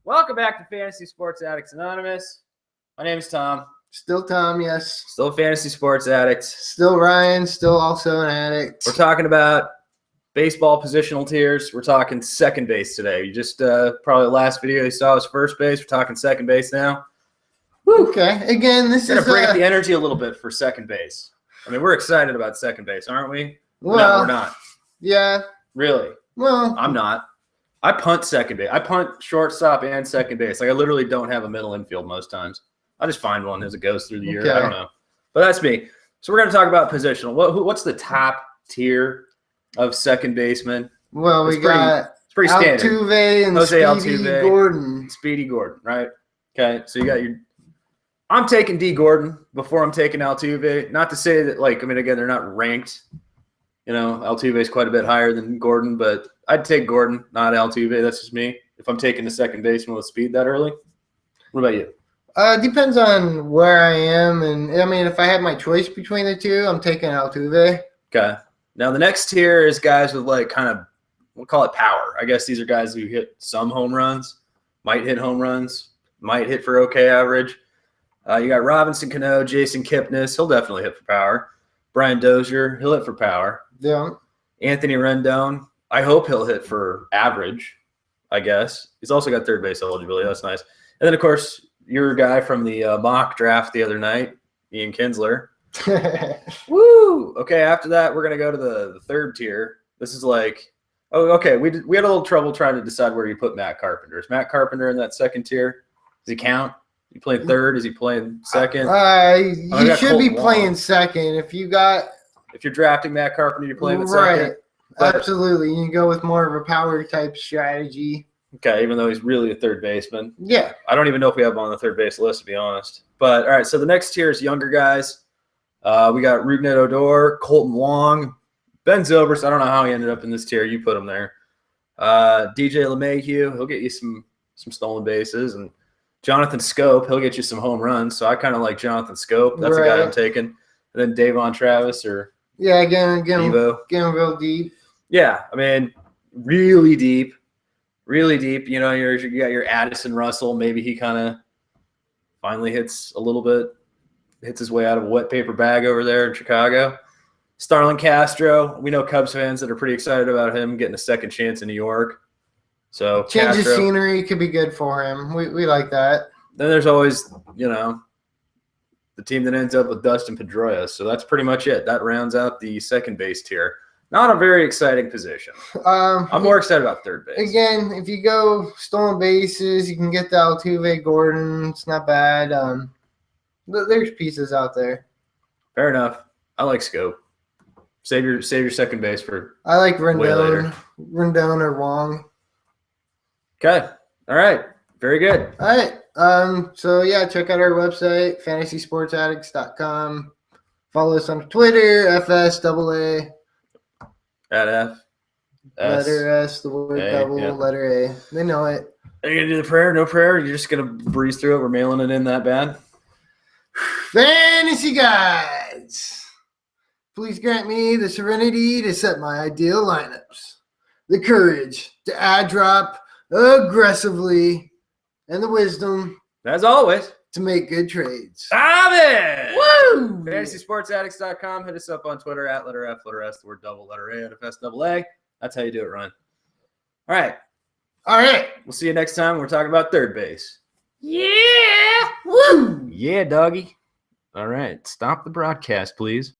Welcome back to Fantasy Sports Addicts Anonymous. My name is Tom. Still Tom, yes. Still Fantasy Sports Addicts. Still Ryan, still also an addict. We're talking about baseball positional tiers. We're talking second base today. You just probably the last video you saw was first base. We're talking second base now. Woo. Okay. Again, this We're is going to break the energy a little bit for second base. I mean, we're excited about second base, aren't we? Well, No, we're not. Yeah. Really? Well, I'm not. I punt second base. I punt shortstop and second base. Like, I literally don't have a middle infield most times. I just find one as it goes through the year. Okay. I don't know. But that's me. So we're going to talk about positional. What's the top tier of second baseman? Well, It's pretty standard. Altuve and Jose Speedy Altuve. Gordon. Speedy Gordon, right? Okay, so you got your – I'm taking D. Gordon before I'm taking Altuve. Not to say that, like, I mean, again, they're not ranked. You know, Altuve is quite a bit higher than Gordon, but I'd take Gordon, not Altuve. That's just me. If I'm taking the second baseman with speed that early. What about you? Depends on where I am. And, I mean, if I had my choice between the two, I'm taking Altuve. Okay. Now, the next tier is guys with, like, kind of – we'll call it power. I guess these are guys who hit some home runs, might hit home runs, might hit for okay average. You got Robinson Cano, Jason Kipnis. He'll definitely hit for power. Brian Dozier, he'll hit for power. Yeah. Anthony Rendon, I hope he'll hit for average, I guess. He's also got third base eligibility. That's nice. And then, of course, your guy from the mock draft the other night, Ian Kinsler. Woo! Okay, after that, we're going to go to the third tier. This is like – oh, okay, we had a little trouble trying to decide where you put Matt Carpenter. Is Matt Carpenter in that second tier? Does he count? Is he playing third? Is he playing second? You should be playing second. If you're drafting Matt Carpenter, you're playing with right. second? But, absolutely. You can go with more of a power type strategy. Okay, even though he's really a third baseman. Yeah. I don't even know if we have him on the third base list, to be honest. But, all right, so the next tier is younger guys. We got Rougned Odor, Colton Wong, Ben Zobrist. I don't know how he ended up in this tier. You put him there. DJ LeMahieu, he'll get you some stolen bases. And Jonathan Scope, he'll get you some home runs. So I kind of like Jonathan Scope. That's right. a guy I'm taking. And then Davon Travis or again, Devo. Getting real deep. Yeah, I mean, really deep. Really deep. You know, you got your Addison Russell. Maybe he kind of finally hits a little bit, hits his way out of a wet paper bag over there in Chicago. Starlin Castro. We know Cubs fans that are pretty excited about him getting a second chance in New York. So change of scenery could be good for him. We like that. Then there's always, you know, the team that ends up with Dustin Pedroia. So that's pretty much it. That rounds out the second base tier. Not a very exciting position. I'm more excited about third base. Again, if you go stolen bases, you can get the Altuve, Gordon. It's not bad. There's pieces out there. Fair enough. I like Scope. Save your second base for I like way later. Rendon or Wong. Okay. All right. Very good. All right. So, yeah, check out our website, fantasysportsaddicts.com. Follow us on Twitter, FSAA. At F. Letter S, the word double, yeah. letter A. They know it. Are you going to do the prayer? No prayer? You're just going to breeze through it? We're mailing it in that bad? Fantasy guides. Please grant me the serenity to set my ideal lineups, the courage to add drop aggressively, and the wisdom, as always, to make good trades. Stop it! Woo! FantasySportsAddicts.com. Hit us up on Twitter at letter F, letter S, the word double, letter A, at FSAA. That's how you do it, Ryan. All right. All right. We'll see you next time. We're talking about third base. Yeah! Woo! Yeah, doggy. All right. Stop the broadcast, please.